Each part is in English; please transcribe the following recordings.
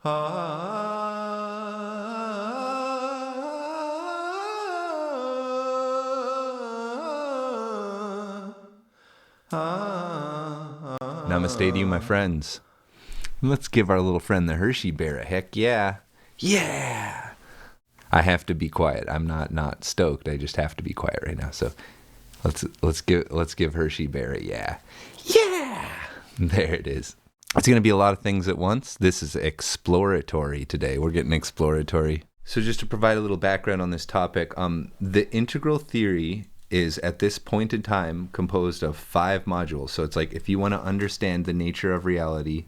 Namaste to you, my friends. Let's give our little friend the Hershey bear a heck yeah. Yeah! I have to be quiet. I'm not stoked. I just have to be quiet right now. So let's give Hershey bear a yeah. Yeah! There it is. It's going to be a lot of things at once. This is exploratory today. We're getting exploratory. So just to provide a little background on this topic, the integral theory is at this point in time composed of 5 modules. So it's like if you want to understand the nature of reality,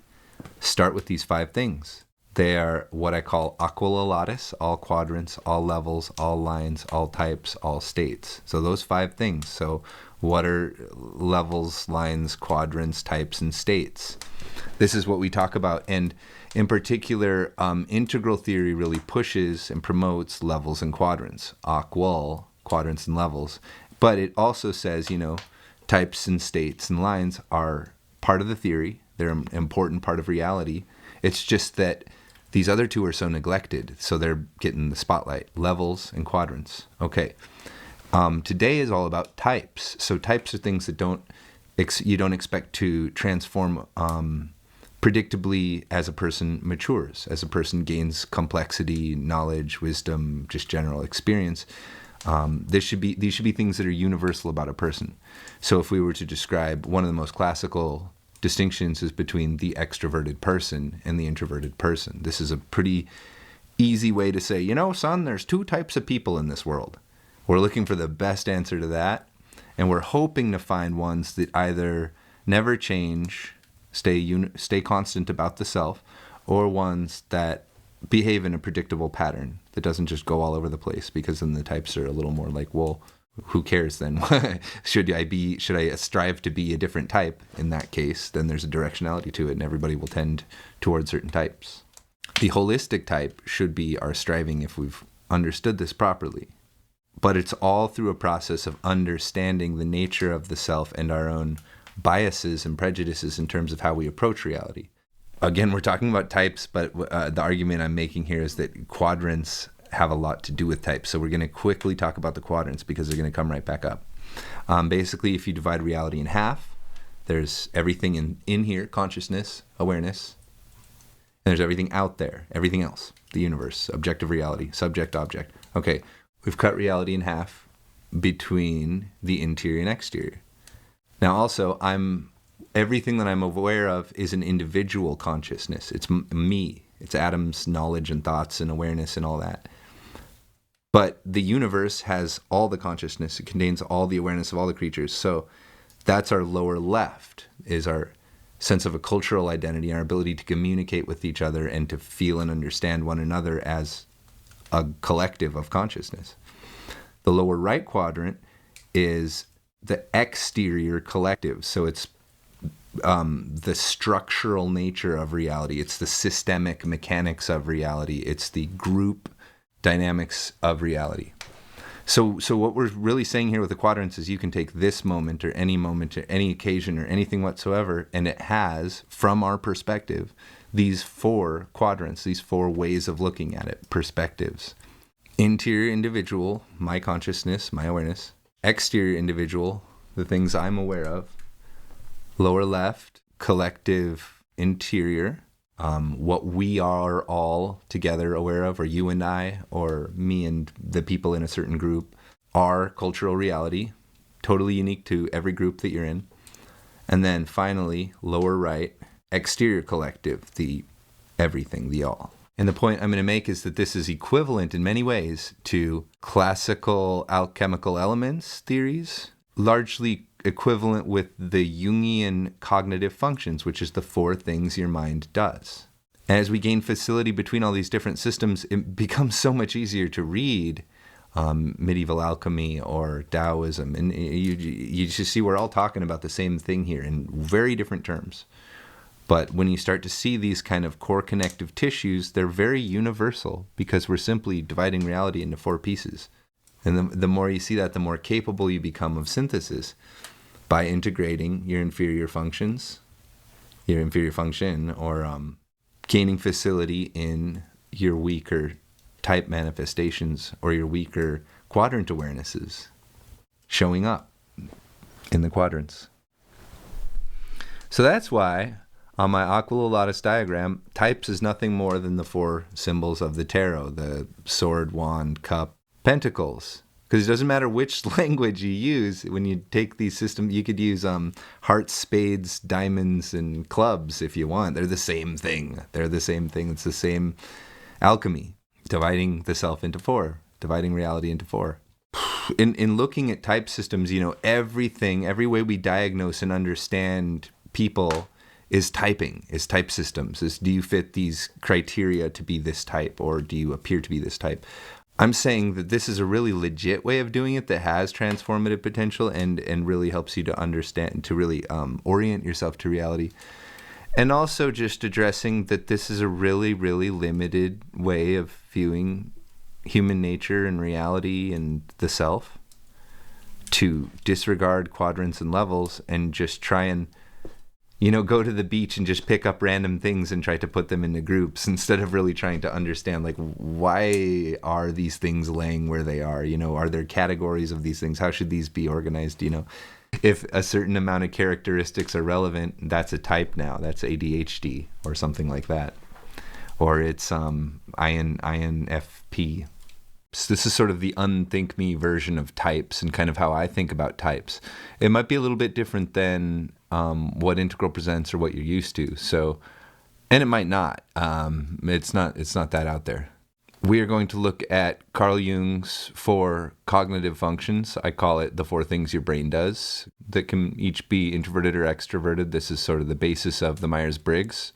start with these 5 things. They are what I call aquila latis, all quadrants, all levels, all lines, all types, all states. So those 5 things. So what are levels, lines, quadrants, types, and states? This is what we talk about. And in particular, integral theory really pushes and promotes levels and quadrants, aqual, quadrants and levels. But it also says, types and states and lines are part of the theory. They're an important part of reality. It's just that these other 2 are so neglected, so they're getting the spotlight. Levels and quadrants. Okay. Today is all about types. So types are things that you don't expect to transform predictably as a person matures, as a person gains complexity, knowledge, wisdom, just general experience. These should be things that are universal about a person. So if we were to describe, one of the most classical distinctions is between the extroverted person and the introverted person. This is a pretty easy way to say, son, there's 2 types of people in this world. We're looking for the best answer to that, and we're hoping to find ones that either never change, stay constant about the self, or ones that behave in a predictable pattern that doesn't just go all over the place, because then the types are a little more like, well, who cares then? Should I strive to be a different type? In that case, then there's a directionality to it, and everybody will tend towards certain types. The holistic type should be our striving if we've understood this properly. But it's all through a process of understanding the nature of the self and our own biases and prejudices in terms of how we approach reality. Again, we're talking about types, but the argument I'm making here is that quadrants have a lot to do with types. So we're going to quickly talk about the quadrants because they're going to come right back up. Basically, if you divide reality in half, there's everything in here, consciousness, awareness, and there's everything out there, everything else, the universe, objective reality, subject, object. Okay, we've cut reality in half between the interior and exterior. Now also, everything that I'm aware of is an individual consciousness. It's me. It's atoms, knowledge, and thoughts, and awareness, and all that. But the universe has all the consciousness. It contains all the awareness of all the creatures. So that's our lower left, is our sense of a cultural identity, our ability to communicate with each other and to feel and understand one another as a collective of consciousness. The lower right quadrant is the exterior collective. So it's the structural nature of reality. It's the systemic mechanics of reality. It's the group dynamics of reality. So what we're really saying here with the quadrants is you can take this moment or any occasion or anything whatsoever, and it has, from our perspective, these 4 quadrants, these 4 ways of looking at it, perspectives. Interior individual, my consciousness, my awareness. Exterior individual, the things I'm aware of. Lower left, collective interior, what we are all together aware of, or you and I, or me and the people in a certain group, our cultural reality, totally unique to every group that you're in. And then finally, lower right, exterior collective, the everything, the all. And the point I'm going to make is that this is equivalent in many ways to classical alchemical elements theories, largely equivalent with the Jungian cognitive functions, which is the 4 things your mind does. And as we gain facility between all these different systems, it becomes so much easier to read medieval alchemy or Taoism. And you just see we're all talking about the same thing here in very different terms. But when you start to see these kind of core connective tissues, they're very universal because we're simply dividing reality into 4 pieces. And the more you see that, the more capable you become of synthesis by integrating your inferior function, or gaining facility in your weaker type manifestations or your weaker quadrant awarenesses showing up in the quadrants. So that's why on my Aquilolatus diagram, types is nothing more than the 4 symbols of the tarot, the sword, wand, cup, pentacles. Because it doesn't matter which language you use. When you take these systems, you could use hearts, spades, diamonds, and clubs if you want. They're the same thing. They're the same thing. It's the same alchemy, dividing the self into 4, dividing reality into 4. In looking at type systems, everything, every way we diagnose and understand people is typing, is type systems. Do you fit these criteria to be this type, or do you appear to be this type? I'm saying that this is a really legit way of doing it that has transformative potential and really helps you to understand, to really orient yourself to reality. And also just addressing that this is a really, really limited way of viewing human nature and reality and the self, to disregard quadrants and levels and just try and go to the beach and just pick up random things and try to put them into groups instead of really trying to understand, like, why are these things laying where they are? Are there categories of these things? How should these be organized? If a certain amount of characteristics are relevant, that's a type now. That's ADHD or something like that. Or it's INFP. So this is sort of the unthink me version of types and kind of how I think about types. It might be a little bit different than what Integral presents or what you're used to. So, and it might not. It's not that out there. We are going to look at Carl Jung's 4 cognitive functions. I call it the 4 things your brain does that can each be introverted or extroverted. This is sort of the basis of the Myers-Briggs.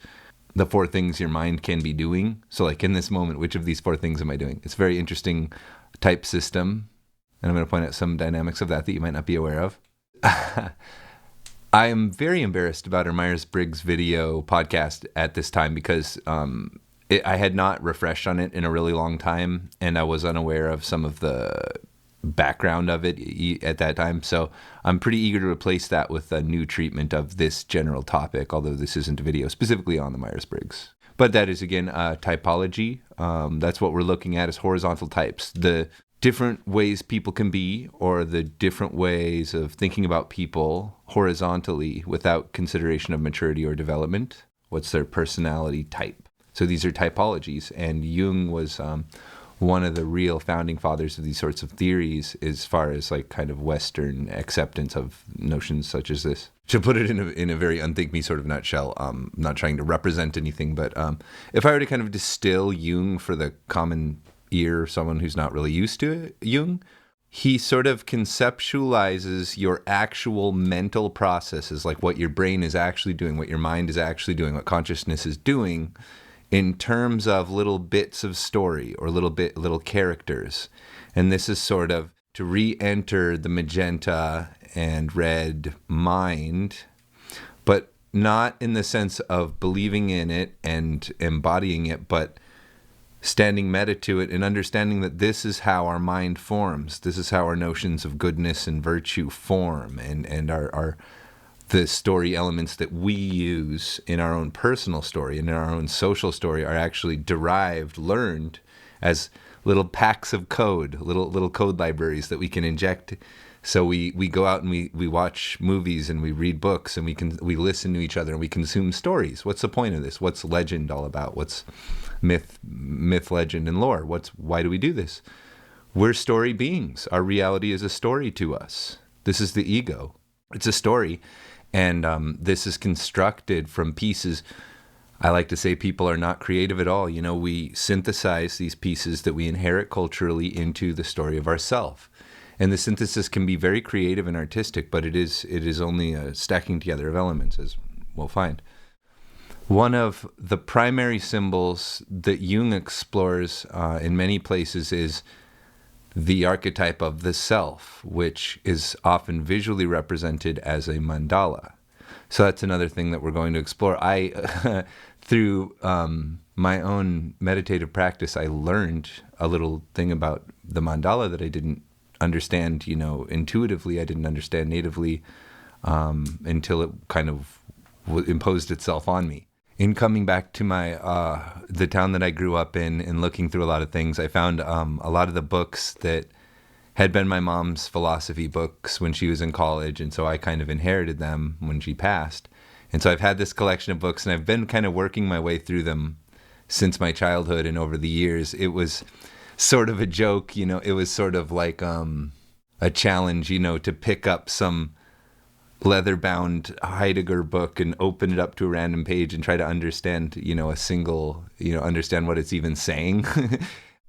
The 4 things your mind can be doing. So like in this moment, which of these 4 things am I doing? It's a very interesting type system. And I'm going to point out some dynamics of that you might not be aware of. I am very embarrassed about our Myers-Briggs video podcast at this time because I had not refreshed on it in a really long time, and I was unaware of some of the background of it at that time. So I'm pretty eager to replace that with a new treatment of this general topic, although this isn't a video specifically on the Myers-Briggs. But that is, again, typology. That's what we're looking at as horizontal types. The different ways people can be, or the different ways of thinking about people horizontally without consideration of maturity or development. What's their personality type? So these are typologies, and Jung was one of the real founding fathers of these sorts of theories as far as like kind of Western acceptance of notions such as this. To put it in a very unthink me sort of nutshell, not trying to represent anything, but if I were to kind of distill Jung for the common ear, someone who's not really used to it, Jung, he sort of conceptualizes your actual mental processes, like what your brain is actually doing, what your mind is actually doing, what consciousness is doing, in terms of little bits of story or little characters. And this is sort of to re-enter the magenta and red mind, but not in the sense of believing in it and embodying it, but standing meta to it and understanding that this is how our mind forms. This is how our notions of goodness and virtue form, and our the story elements that we use in our own personal story and in our own social story are actually derived, learned as little packs of code, little code libraries that we can inject. So we go out and we watch movies and we read books and we listen to each other and we consume stories. What's the point of this? What's legend all about? What's myth, legend, and lore? Why do we do this? We're story beings. Our reality is a story to us. This is the ego. It's a story. And this is constructed from pieces. I like to say people are not creative at all. We synthesize these pieces that we inherit culturally into the story of ourself. And the synthesis can be very creative and artistic, but it is only a stacking together of elements, as we'll find. One of the primary symbols that Jung explores in many places is the archetype of the self, which is often visually represented as a mandala. So that's another thing that we're going to explore. Through my own meditative practice, I learned a little thing about the mandala that I didn't understand, intuitively. I didn't understand natively until it kind of imposed itself on me. In coming back to my the town that I grew up in and looking through a lot of things, I found a lot of the books that had been my mom's philosophy books when she was in college, and so I kind of inherited them when she passed. And so I've had this collection of books, and I've been kind of working my way through them since my childhood and over the years. It was sort of a joke, it was sort of like a challenge, to pick up some leather-bound Heidegger book and open it up to a random page and try to understand, understand what it's even saying.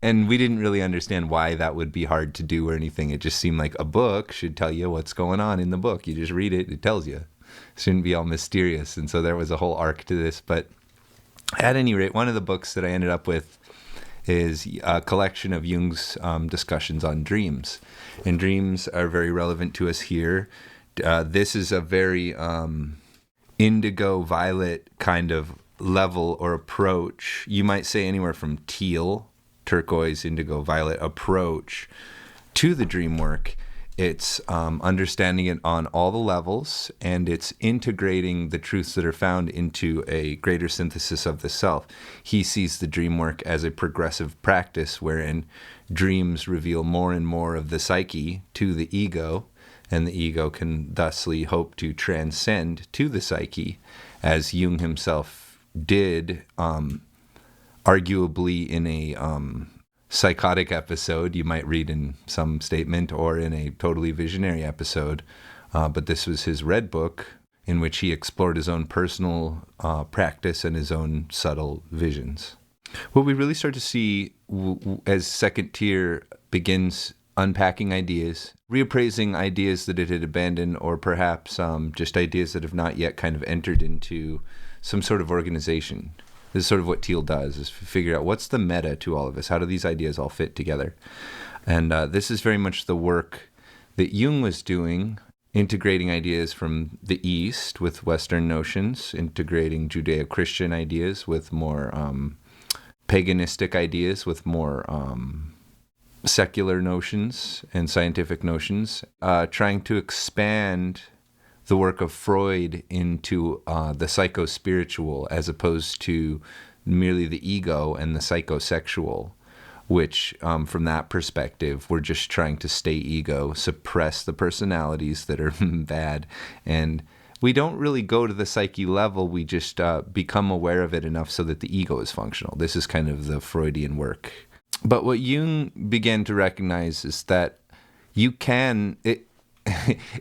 And we didn't really understand why that would be hard to do or anything. It just seemed like a book should tell you what's going on in the book. You just read it, it tells you. It shouldn't be all mysterious. And so there was a whole arc to this. But at any rate, one of the books that I ended up with is a collection of Jung's discussions on dreams. And dreams are very relevant to us here. This is a very indigo violet kind of level or approach. You might say anywhere from teal, turquoise, indigo, violet approach to the dream work. It's understanding it on all the levels, and it's integrating the truths that are found into a greater synthesis of the self. He sees the dream work as a progressive practice wherein dreams reveal more and more of the psyche to the ego, and the ego can thusly hope to transcend to the psyche, as Jung himself did, arguably in a psychotic episode, you might read in some statement, or in a totally visionary episode. But this was his red book, in which he explored his own personal practice and his own subtle visions. What we really start to see as second tier begins unpacking ideas, reappraising ideas that it had abandoned, or perhaps just ideas that have not yet kind of entered into some sort of organization. This is sort of what Teal does, is figure out what's the meta to all of this. How do these ideas all fit together? And this is very much the work that Jung was doing, integrating ideas from the East with Western notions, integrating Judeo-Christian ideas with more paganistic ideas, with more secular notions and scientific notions, trying to expand the work of Freud into the psycho-spiritual, as opposed to merely the ego and the psychosexual, which from that perspective, we're just trying to stay ego, suppress the personalities that are bad. And we don't really go to the psyche level. We just become aware of it enough so that the ego is functional. This is kind of the Freudian work. But what Jung began to recognize is that you can...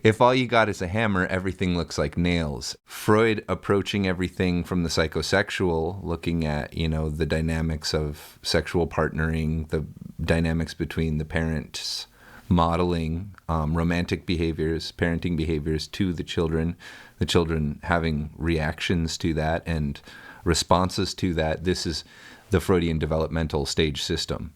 if all you got is a hammer, everything looks like nails. Freud approaching everything from the psychosexual, looking at, the dynamics of sexual partnering, the dynamics between the parents modeling romantic behaviors, parenting behaviors to the children having reactions to that and responses to that. This is the Freudian developmental stage system.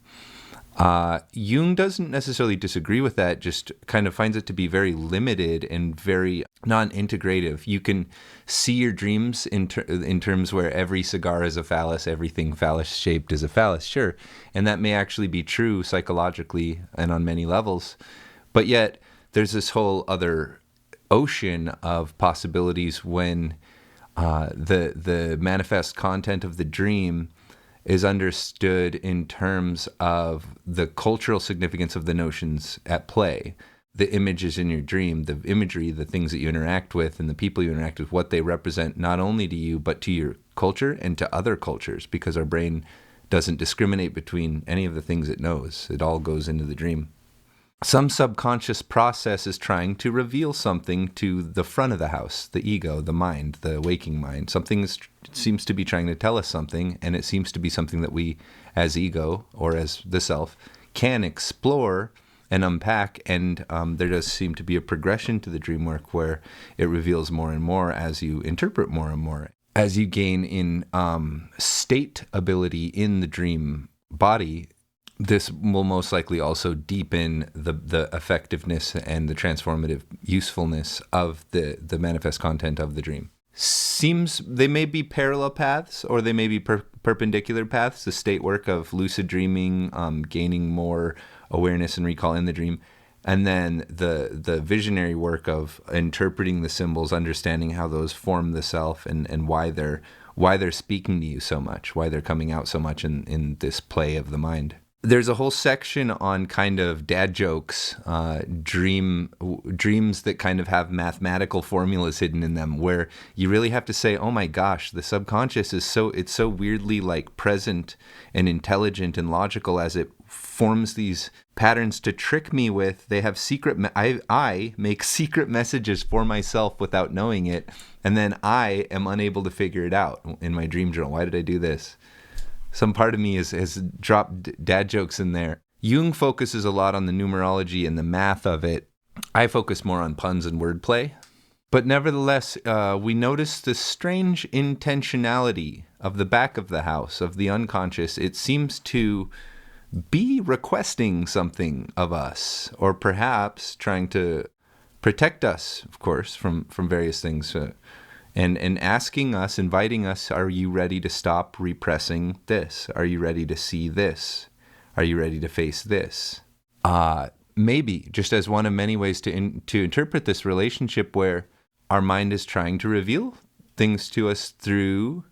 Jung doesn't necessarily disagree with that, just kind of finds it to be very limited and very non-integrative. You can see your dreams in terms where every cigar is a phallus, everything phallus-shaped is a phallus, sure. And that may actually be true psychologically and on many levels. But yet, there's this whole other ocean of possibilities when the manifest content of the dream is understood in terms of the cultural significance of the notions at play. The images in your dream, the imagery, the things that you interact with and the people you interact with, what they represent not only to you, but to your culture and to other cultures, because our brain doesn't discriminate between any of the things it knows. It all goes into the dream. Some subconscious process is trying to reveal something to the front of the house, the ego, the mind, the waking mind. Something seems to be trying to tell us something, and it seems to be something that we, as ego or as the self, can explore and unpack. And there does seem to be a progression to the dream work where it reveals more and more as you interpret more and more. As you gain in state ability in the dream body, this will most likely also deepen the effectiveness and the transformative usefulness of the manifest content of the dream. Seems they may be parallel paths, or they may be perpendicular paths. The state work of lucid dreaming, gaining more awareness and recall in the dream, and then the visionary work of interpreting the symbols, understanding how those form the self and why they're why they're speaking to you so much, why they're coming out so much in this play of the mind. There's a whole section on kind of dad jokes, dreams that kind of have mathematical formulas hidden in them, where you really have to say, oh my gosh, the subconscious is it's so weirdly like present and intelligent and logical as it forms these patterns to trick me with. They have I make secret messages for myself without knowing it, and then I am unable to figure it out in my dream journal. Why did I do this? Some part of me has dropped dad jokes in there. Jung focuses a lot on the numerology and the math of it. I focus more on puns and wordplay. But nevertheless, we notice the strange intentionality of the back of the house, of the unconscious. It seems to be requesting something of us, or perhaps trying to protect us, of course, from various things. And asking us, inviting us, are you ready to stop repressing this? Are you ready to see this? Are you ready to face this? Maybe, just as one of many ways to interpret this relationship where our mind is trying to reveal things to us through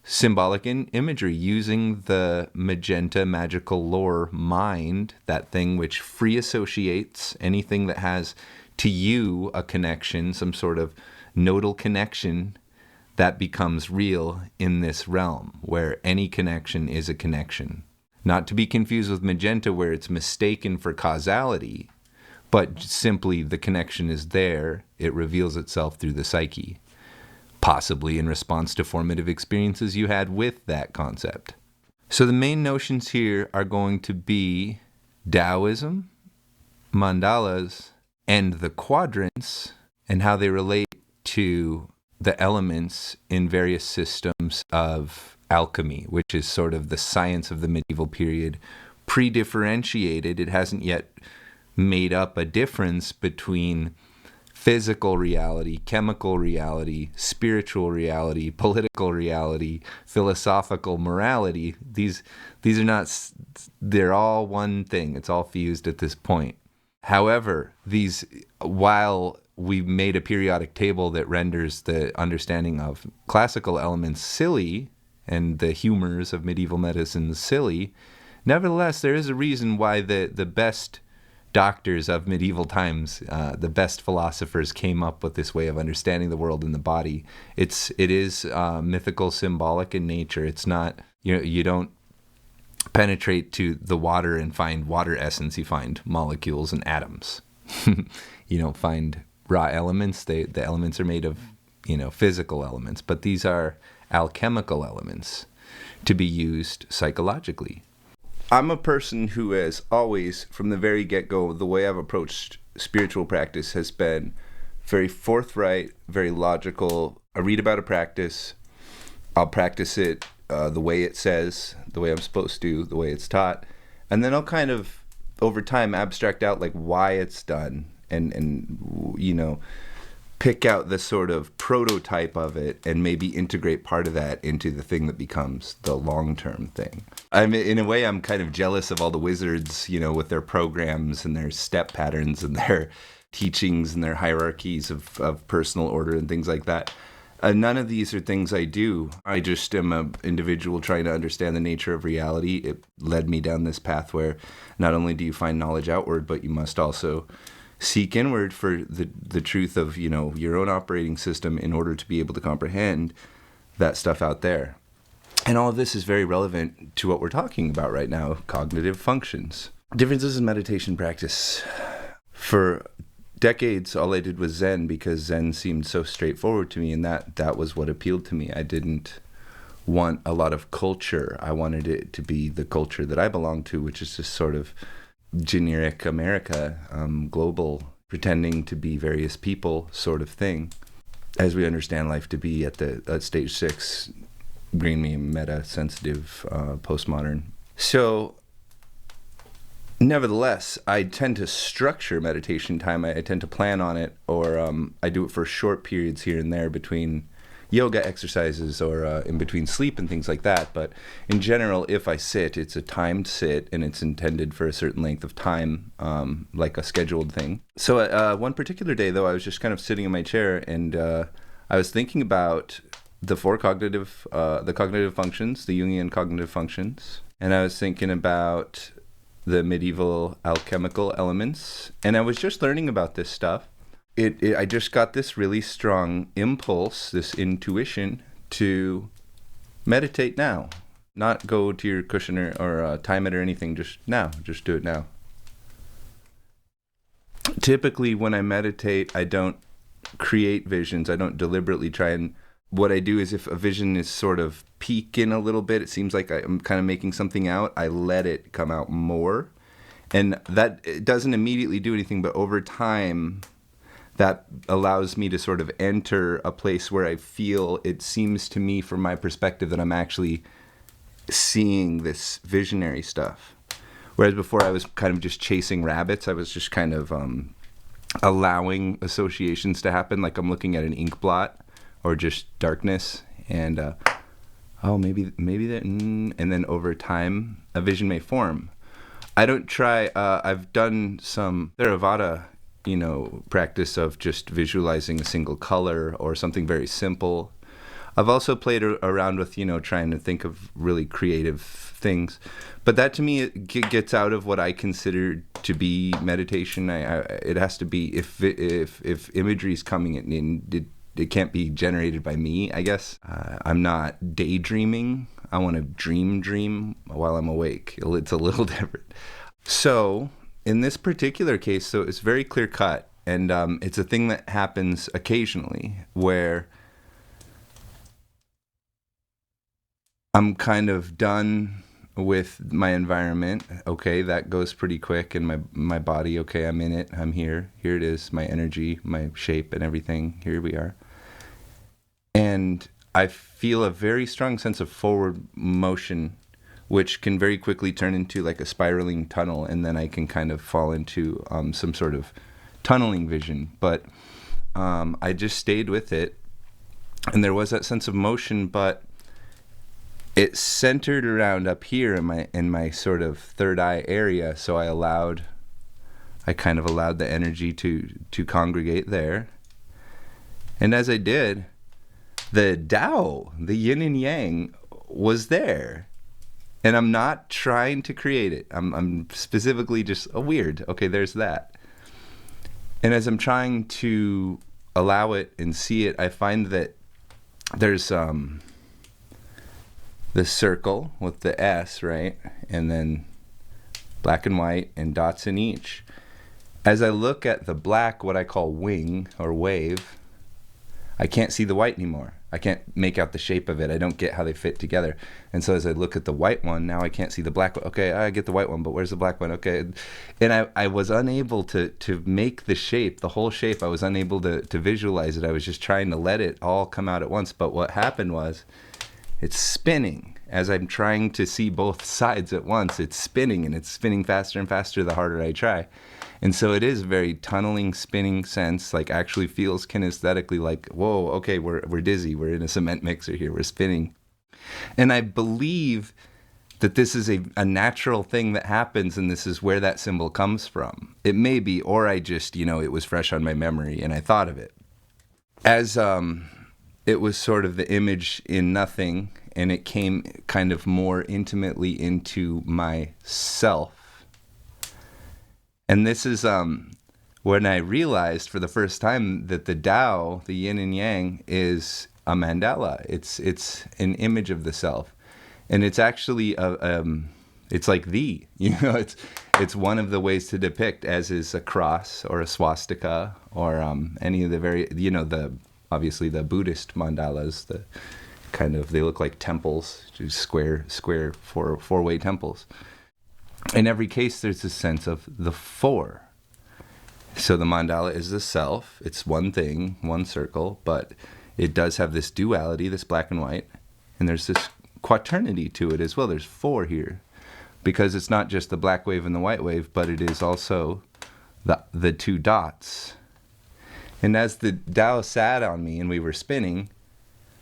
symbolic imagery, using the magenta magical lore mind, that thing which free associates anything that has to you a connection, some sort of nodal connection that becomes real in this realm, where any connection is a connection. Not to be confused with magenta, where it's mistaken for causality, but simply the connection is there. It reveals itself through the psyche, possibly in response to formative experiences you had with that concept. So the main notions here are going to be Taoism, mandalas, and the quadrants, and how they relate to the elements in various systems of alchemy, which is sort of the science of the medieval period, pre-differentiated. It hasn't yet made up a difference between physical reality, chemical reality, spiritual reality, political reality, philosophical morality. These are not, they're all one thing. It's all fused at this point. However, while we made a periodic table that renders the understanding of classical elements silly and the humors of medieval medicine silly, nevertheless, there is a reason why the best doctors of medieval times, the best philosophers, came up with this way of understanding the world and the body. It is mythical, symbolic in nature. It's not, you don't penetrate to the water and find water essence. You find molecules and atoms. You don't find raw elements. The elements are made of, physical elements, but these are alchemical elements to be used psychologically. I'm a person who has always, from the very get-go, the way I've approached spiritual practice has been very forthright, very logical. I read about a practice, I'll practice it the way it says, the way I'm supposed to, the way it's taught, and then I'll kind of, over time, abstract out like why it's done, and pick out the sort of prototype of it and maybe integrate part of that into the thing that becomes the long-term thing. In a way, I'm kind of jealous of all the wizards, with their programs and their step patterns and their teachings and their hierarchies of personal order and things like that. None of these are things I do. I just am an individual trying to understand the nature of reality. It led me down this path where not only do you find knowledge outward, but you must also seek inward for the truth of, your own operating system in order to be able to comprehend that stuff out there. And all of this is very relevant to what we're talking about right now, cognitive functions. Differences in meditation practice. For decades, all I did was Zen because Zen seemed so straightforward to me, and that was what appealed to me. I didn't want a lot of culture. I wanted it to be the culture that I belong to, which is just sort of generic America, global, pretending to be various people sort of thing, as we understand life to be at stage 6, green medium, meta, sensitive, postmodern. So, nevertheless, I tend to structure meditation time. I tend to plan on it, or I do it for short periods here and there between yoga exercises or in between sleep and things like that. But in general, if I sit, it's a timed sit and it's intended for a certain length of time, like a scheduled thing. So one particular day, though, I was just kind of sitting in my chair and I was thinking about the the cognitive functions, the Jungian cognitive functions. And I was thinking about the medieval alchemical elements. And I was just learning about this stuff. I just got this really strong impulse, this intuition to meditate now. Not go to your cushion or time it or anything, just now. Just do it now. Typically, when I meditate, I don't create visions. I don't deliberately try and... What I do is if a vision is sort of peeking a little bit, it seems like I'm kind of making something out, I let it come out more. And that it doesn't immediately do anything, but over time, that allows me to sort of enter a place where I feel, it seems to me from my perspective, that I'm actually seeing this visionary stuff. Whereas before I was kind of just chasing rabbits, I was just kind of allowing associations to happen, like I'm looking at an ink blot or just darkness, and maybe that, and then over time a vision may form. I don't try. I've done some Theravada, practice of just visualizing a single color or something very simple. I've also played around with, trying to think of really creative things. But that to me, it gets out of what I consider to be meditation. It has to be, if imagery is coming in, it can't be generated by me, I guess. I'm not daydreaming. I want to dream while I'm awake. It's a little different. So in this particular case, so it's very clear cut. And it's a thing that happens occasionally where I'm kind of done with my environment. Okay, that goes pretty quick. And my body, okay, I'm in it. I'm here. Here it is, my energy, my shape and everything. Here we are. And I feel a very strong sense of forward motion, which can very quickly turn into like a spiraling tunnel. And then I can kind of fall into some sort of tunneling vision. But I just stayed with it. And there was that sense of motion, but it centered around up here in my sort of third eye area. So I kind of allowed the energy to congregate there. And as I did, the Tao, the yin and yang, was there. And I'm not trying to create it. I'm specifically just, weird. Okay, there's that. And as I'm trying to allow it and see it, I find that there's the circle with the S, right? And then black and white and dots in each. As I look at the black, what I call wing or wave, I can't see the white anymore. I can't make out the shape of it. I don't get how they fit together. And so as I look at the white one, now I can't see the black one. Okay, I get the white one, but where's the black one? Okay. And I was unable to make the shape, the whole shape. I was unable to visualize it. I was just trying to let it all come out at once. But what happened was, it's spinning. As I'm trying to see both sides at once, it's spinning, and it's spinning faster and faster the harder I try. And so it is very tunneling, spinning sense, like actually feels kinesthetically like, whoa, okay, we're dizzy. We're in a cement mixer here. We're spinning. And I believe that this is a natural thing that happens, and this is where that symbol comes from. It may be, or I just, it was fresh on my memory and I thought of it. As it was sort of the image in nothing, and it came kind of more intimately into myself. And this is when I realized for the first time that the Tao, the yin and yang, is a mandala. It's an image of the self, and it's actually it's like it's one of the ways to depict, as is a cross or a swastika or any of the obviously the Buddhist mandalas, the kind of, they look like temples, just square four-way temples. In every case, there's a sense of the four. So the mandala is the self. It's one thing, one circle, but it does have this duality, this black and white, and there's this quaternity to it as well. There's four here, because it's not just the black wave and the white wave, but it is also the two dots. And as the Tao sat on me and we were spinning,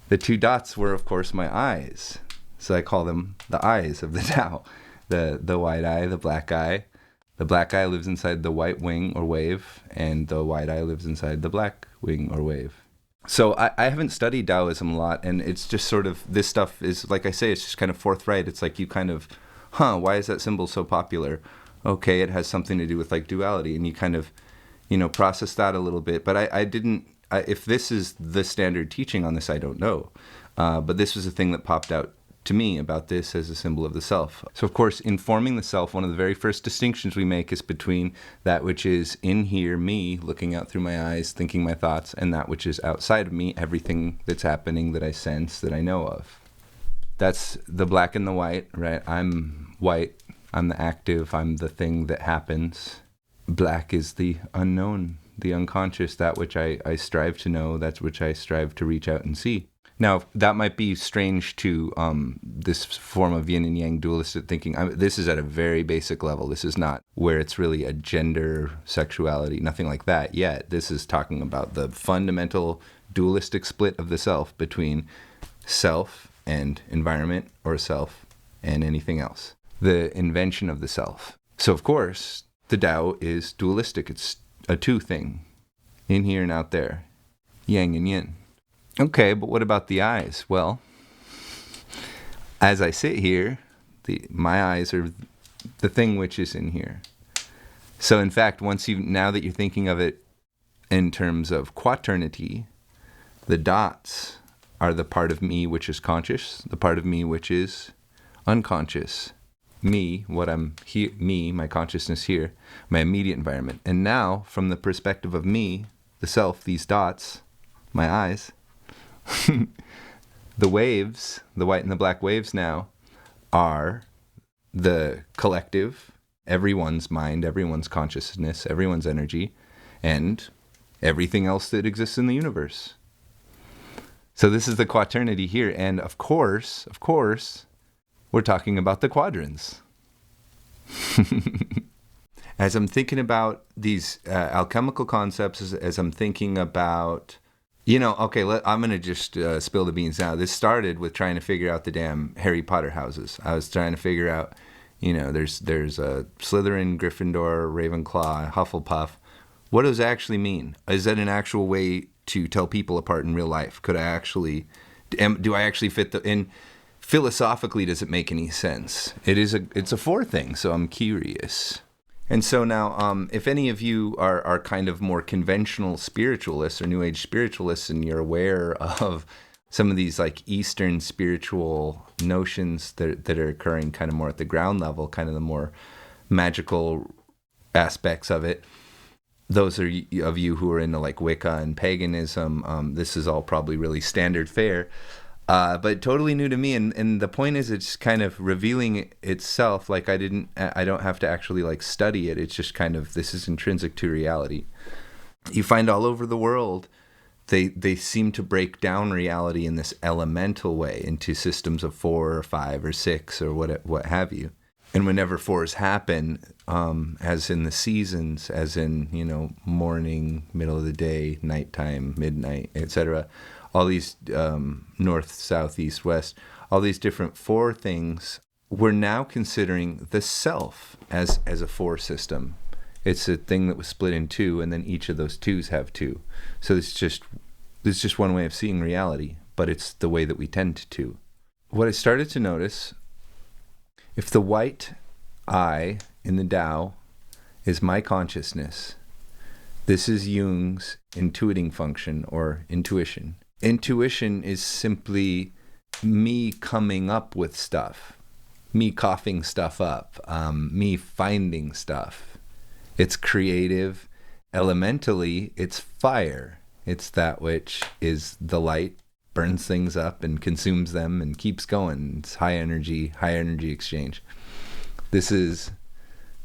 the two dots were, of course, my eyes. So I call them the eyes of the Tao. The white eye, the black eye. The black eye lives inside the white wing or wave, and the white eye lives inside the black wing or wave. So I haven't studied Taoism a lot, and it's just sort of, this stuff is, like I say, it's just kind of forthright. It's like you kind of, why is that symbol so popular? Okay, it has something to do with like duality, and you kind of, process that a little bit. But I didn't, if this is the standard teaching on this, I don't know. But this was a thing that popped out to me about this as a symbol of the self. So of course, in forming the self, one of the very first distinctions we make is between that which is in here, me, looking out through my eyes, thinking my thoughts, and that which is outside of me, everything that's happening, that I sense, that I know of. That's the black and the white, right? I'm white, I'm the active, I'm the thing that happens. Black is the unknown, the unconscious, that which I strive to know, that's which I strive to reach out and see. Now, that might be strange to this form of yin and yang dualistic thinking. This is at a very basic level. This is not where it's really a gender, sexuality, nothing like that yet. This is talking about the fundamental dualistic split of the self between self and environment, or self and anything else. The invention of the self. So, of course, the Tao is dualistic. It's a two thing, in here and out there, yang and yin. Okay, but what about the eyes? Well, as I sit here, my eyes are the thing which is in here. So in fact, now that you're thinking of it in terms of quaternity, the dots are the part of me which is conscious, the part of me which is unconscious. Me, what I'm here, me, my consciousness here, my immediate environment. And now, from the perspective of me, the self, these dots, my eyes, the waves, the white and the black waves now, are the collective, everyone's mind, everyone's consciousness, everyone's energy, and everything else that exists in the universe. So this is the quaternity here. And of course, we're talking about the quadrants. As I'm thinking about these alchemical concepts, as I'm thinking about, I'm going to just spill the beans now. This started with trying to figure out the damn Harry Potter houses. I was trying to figure out, there's a Slytherin, Gryffindor, Ravenclaw, Hufflepuff. What does it actually mean? Is that an actual way to tell people apart in real life? Do I actually fit in? Philosophically, does it make any sense? It's a four thing, so I'm curious. And so now, if any of you are kind of more conventional spiritualists or New Age spiritualists, and you're aware of some of these like Eastern spiritual notions that are occurring kind of more at the ground level, kind of the more magical aspects of it, those of you who are into like Wicca and paganism, this is all probably really standard fare. But totally new to me, and the point is, it's kind of revealing itself. Like I don't have to actually like study it. It's just kind of, this is intrinsic to reality. You find all over the world, they seem to break down reality in this elemental way into systems of 4 or 5 or 6 or what have you. And whenever 4s happen, as in the seasons, as in morning, middle of the day, nighttime, midnight, etc. All these north, south, east, west, all these different 4 things, we're now considering the self as a 4 system. It's a thing that was split in 2, and then each of those 2s have 2. So it's just one way of seeing reality, but it's the way that we tend to. What I started to notice, if the white I in the Tao is my consciousness, this is Jung's intuiting function or intuition. Intuition is simply me coming up with stuff, me coughing stuff up, me finding stuff. It's creative. Elementally, it's fire. It's that which is the light, burns things up and consumes them and keeps going. It's high energy exchange. This is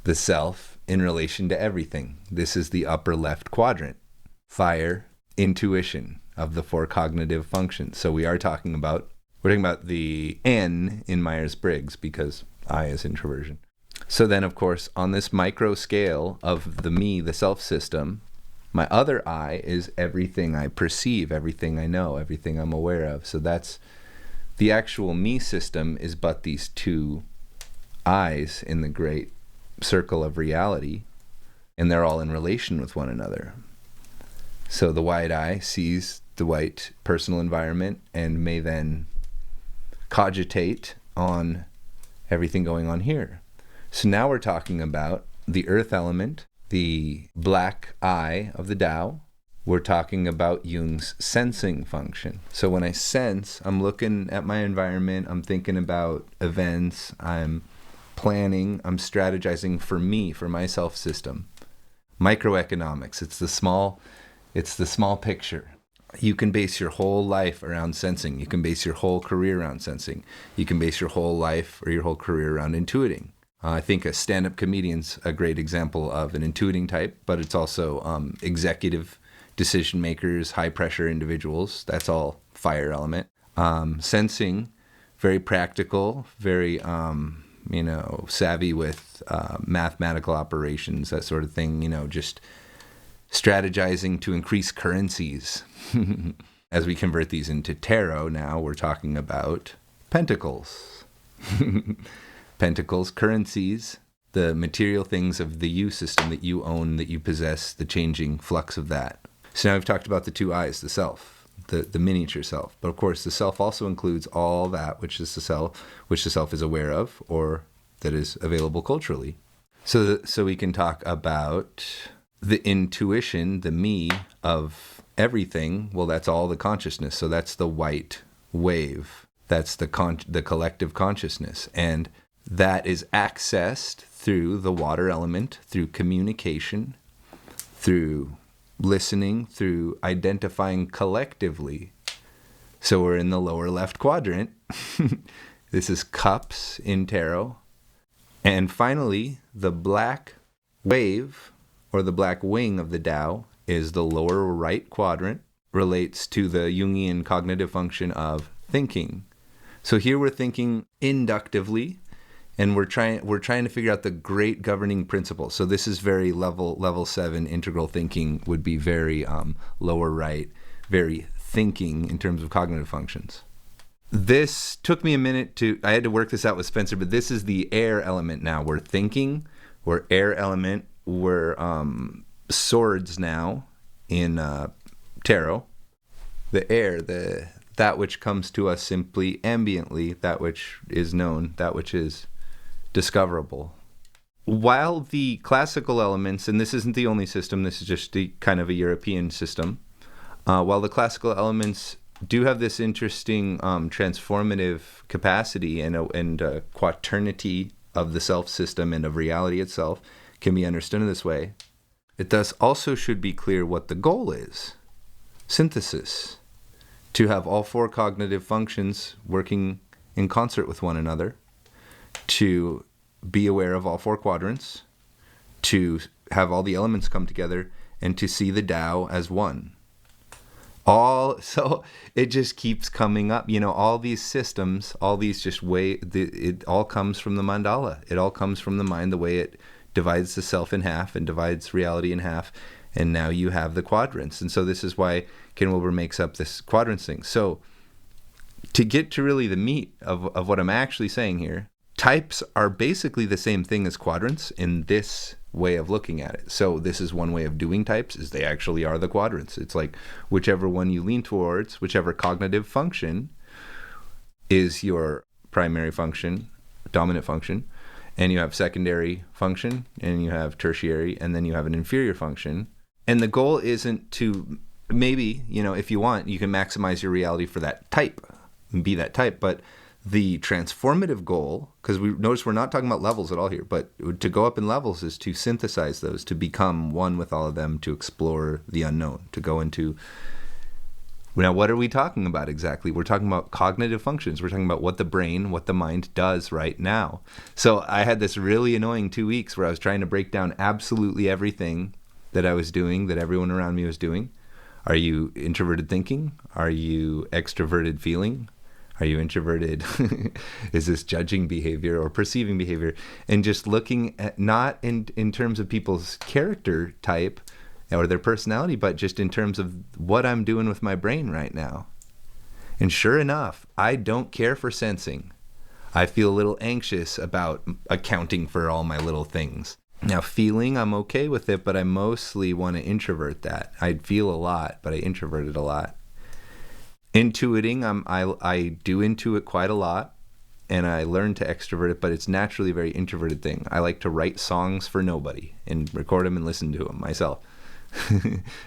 the self in relation to everything. This is the upper left quadrant. Fire, intuition of the 4 cognitive functions. So we're talking about the N in Myers-Briggs, because I is introversion. So then, of course, on this micro scale of the me, the self system, my other I is everything I perceive, everything I know, everything I'm aware of. So that's the actual me system, is but these 2 I's in the great circle of reality, and they're all in relation with one another. So the wide eye sees the white personal environment and may then cogitate on everything going on here. So now we're talking about the earth element, the black eye of the Tao. We're talking about Jung's sensing function. So when I sense, I'm looking at my environment, I'm thinking about events, I'm planning, I'm strategizing for me, for my self system. Microeconomics, it's the small picture. You can base your whole life around sensing. You can base your whole career around sensing. You can base your whole life or your whole career around intuiting. I think a stand-up comedian's a great example of an intuiting type, but it's also executive decision makers, high-pressure individuals. That's all fire element. Sensing, very practical, very savvy with mathematical operations, that sort of thing. Just strategizing to increase currencies. As we convert these into tarot, now we're talking about pentacles. Pentacles, currencies, the material things of the you system that you own, that you possess, the changing flux of that. So now we've talked about the two eyes, the self, the miniature self. But of course, the self also includes all that which the self is aware of or that is available culturally. So we can talk about the intuition, the me of everything. Well, that's all the consciousness. So that's the white wave. That's the collective consciousness. And that is accessed through the water element, through communication, through listening, through identifying collectively. So we're in the lower left quadrant. This is cups in tarot. And finally, the black wave or the black wing of the Tao is the lower right quadrant, relates to the Jungian cognitive function of thinking. So here we're thinking inductively, and we're trying to figure out the great governing principle. So this is very level 7 integral thinking would be very lower right, very thinking in terms of cognitive functions. This took me a minute I had to work this out with Spencer, but this is the air element now. We're thinking, we're air element, we're swords now in tarot. The air, that which comes to us simply ambiently, that which is known, that which is discoverable. While the classical elements, and this isn't the only system, this is just the kind of a European system, while the classical elements do have this interesting transformative capacity and quaternity of the self system and of reality itself can be understood in this way, it thus also should be clear what the goal is. Synthesis. To have all four cognitive functions working in concert with one another, to be aware of all four quadrants, to have all the elements come together, and to see the Tao as one. So it just keeps coming up. All these systems, all these it all comes from the mandala. It all comes from the mind, the way it divides the self in half and divides reality in half. And now you have the quadrants. And so this is why Ken Wilber makes up this quadrants thing. So to get to really the meat of what I'm actually saying here, types are basically the same thing as quadrants in this way of looking at it. So this is one way of doing types, is they actually are the quadrants. It's like whichever one you lean towards, whichever cognitive function is your primary function, dominant function, and you have secondary function, and you have tertiary, and then you have an inferior function. And the goal isn't to, maybe, if you want, you can maximize your reality for that type and be that type, but the transformative goal, because we notice we're not talking about levels at all here, but to go up in levels is to synthesize those, to become one with all of them, to explore the unknown, to go into... Now, what are we talking about exactly? We're talking about cognitive functions. We're talking about what the brain, what the mind does right now. So I had this really annoying 2 weeks where I was trying to break down absolutely everything that I was doing, that everyone around me was doing. Are you introverted thinking? Are you extroverted feeling? Are you introverted? Is this judging behavior or perceiving behavior? And just looking at, not in terms of people's character type or their personality, but just in terms of what I'm doing with my brain right now. And sure enough, I don't care for sensing. I feel a little anxious about accounting for all my little things. Now, feeling, I'm okay with it, but I mostly want to introvert that. I feel a lot, but I introvert it a lot. Intuiting, I do intuit quite a lot, and I learned to extrovert it, but it's naturally a very introverted thing. I like to write songs for nobody and record them and listen to them myself.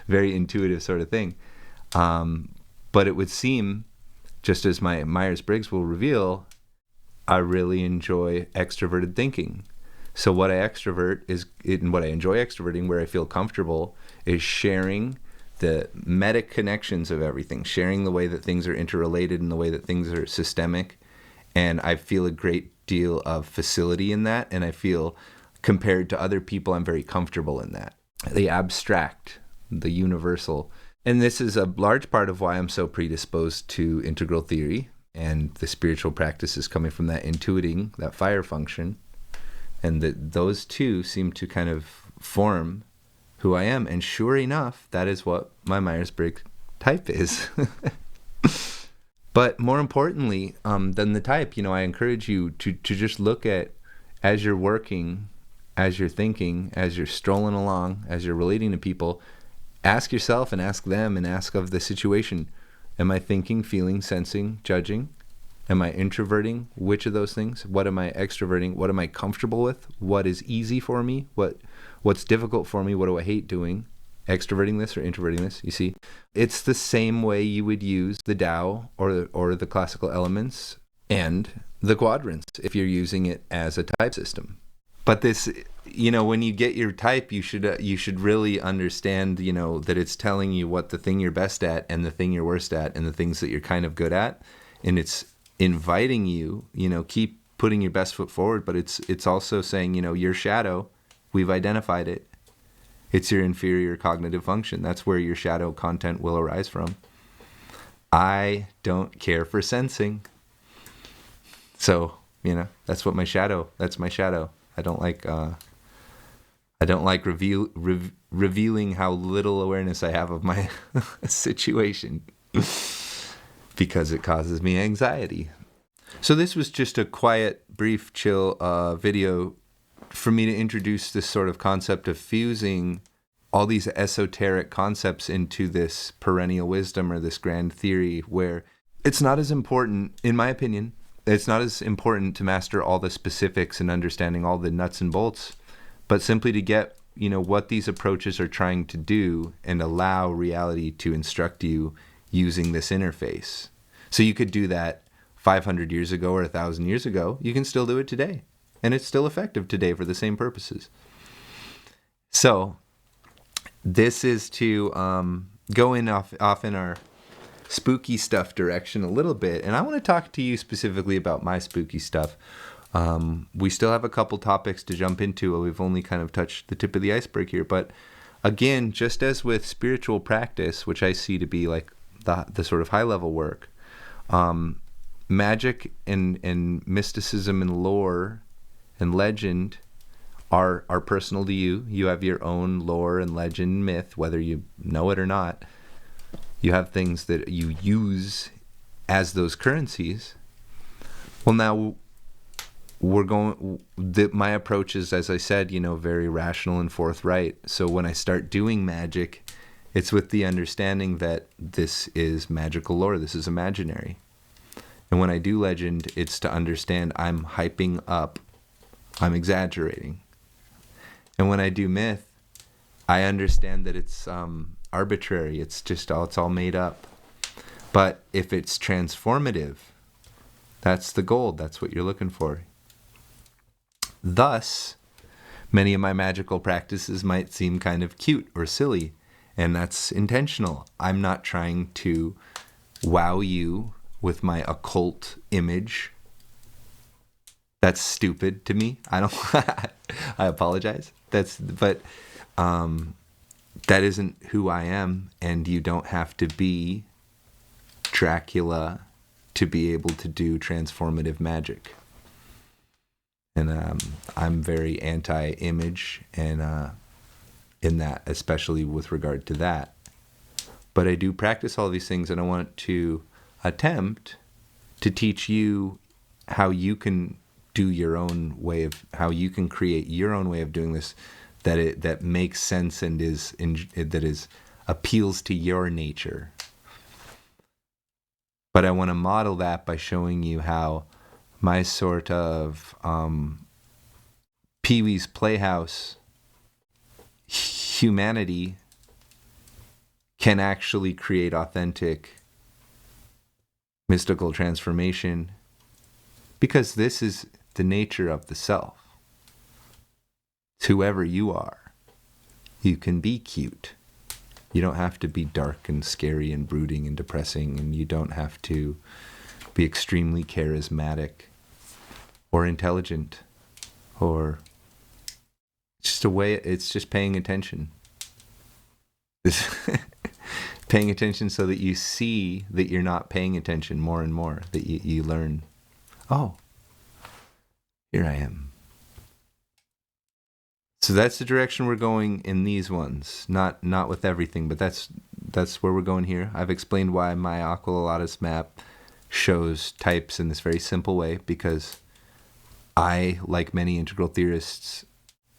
Very intuitive sort of thing. But it would seem, just as my Myers-Briggs will reveal, I really enjoy extroverted thinking. So what I extrovert is, and what I enjoy extroverting, where I feel comfortable, is sharing the meta connections of everything, sharing the way that things are interrelated and the way that things are systemic. And I feel a great deal of facility in that. And I feel, compared to other people, I'm very comfortable in that. The abstract, the universal. And this is a large part of why I'm so predisposed to integral theory and the spiritual practices coming from that intuiting, that fire function. And that those two seem to kind of form who I am. And sure enough, that is what my Myers-Briggs type is. But more importantly than the type, I encourage you to just look at, as you're working, as you're thinking, as you're strolling along, as you're relating to people, ask yourself and ask them and ask of the situation. Am I thinking, feeling, sensing, judging? Am I introverting? Which of those things? What am I extroverting? What am I comfortable with? What is easy for me? What's difficult for me? What do I hate doing? Extroverting this or introverting this? You see, it's the same way you would use the Tao or the classical elements and the quadrants if you're using it as a type system. But this, when you get your type, you should really understand, that it's telling you what the thing you're best at and the thing you're worst at and the things that you're kind of good at, and it's inviting you, keep putting your best foot forward. But it's also saying, your shadow, we've identified it. It's your inferior cognitive function. That's where your shadow content will arise from. I don't care for sensing. So, that's my shadow. I don't like revealing how little awareness I have of my situation because it causes me anxiety. So this was just a quiet, brief, chill video for me to introduce this sort of concept of fusing all these esoteric concepts into this perennial wisdom or this grand theory, where it's not as important, in my opinion, it's not as important to master all the specifics and understanding all the nuts and bolts, but simply to get, what these approaches are trying to do and allow reality to instruct you using this interface. So you could do that 500 years ago or 1,000 years ago. You can still do it today. And it's still effective today for the same purposes. So this is to go in off in our spooky stuff direction a little bit. And I want to talk to you specifically about my spooky stuff. We still have a couple topics to jump into. We've only kind of touched the tip of the iceberg here. But again, just as with spiritual practice, which I see to be like the sort of high level work, magic and mysticism and lore and legend are personal to you. You have your own lore and legend, myth, whether you know it or not. You have things that you use as those currencies. Well, now my approach is, as I said, very rational and forthright. So when I start doing magic, it's with the understanding that this is magical lore, this is imaginary. And when I do legend, it's to understand I'm hyping up, I'm exaggerating. And when I do myth, I understand that it's arbitrary. It's all made up. But if it's transformative, that's the gold. That's what you're looking for. Thus, many of my magical practices might seem kind of cute or silly, and that's intentional. I'm not trying to wow you with my occult image. That's stupid to me. I apologize. But that isn't who I am, and you don't have to be Dracula to be able to do transformative magic. And I'm very anti-image, and in that, especially with regard to that. But I do practice all these things, and I want to attempt to teach you how you can do your own way of, how you can create your own way of doing this, that makes sense and appeals to your nature. But I want to model that by showing you how my sort of Pee-wee's Playhouse humanity can actually create authentic mystical transformation, because this is the nature of the self. It's whoever you are. You can be cute. You don't have to be dark and scary and brooding and depressing, and you don't have to be extremely charismatic or intelligent, or it's just a way, it's just paying attention. Paying attention so that you see that you're not paying attention more and more, that you learn, oh, here I am. So that's the direction we're going in these ones. Not with everything, but that's where we're going here. I've explained why my Aquilolatus map shows types in this very simple way, because I, like many integral theorists,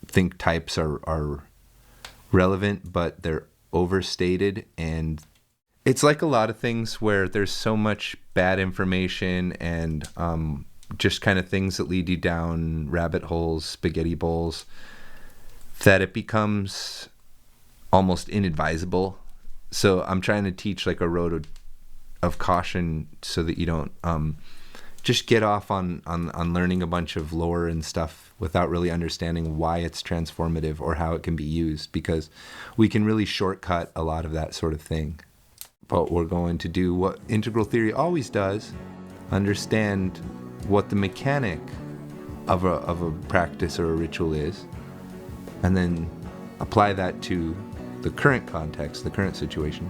think types are relevant, but they're overstated. And it's like a lot of things where there's so much bad information and just kind of things that lead you down rabbit holes, spaghetti bowls, that it becomes almost inadvisable. So I'm trying to teach like a road of caution so that you don't just get off on learning a bunch of lore and stuff without really understanding why it's transformative or how it can be used, because we can really shortcut a lot of that sort of thing. But we're going to do what integral theory always does, understand what the mechanic of a practice or a ritual is, and then apply that to the current context, the current situation,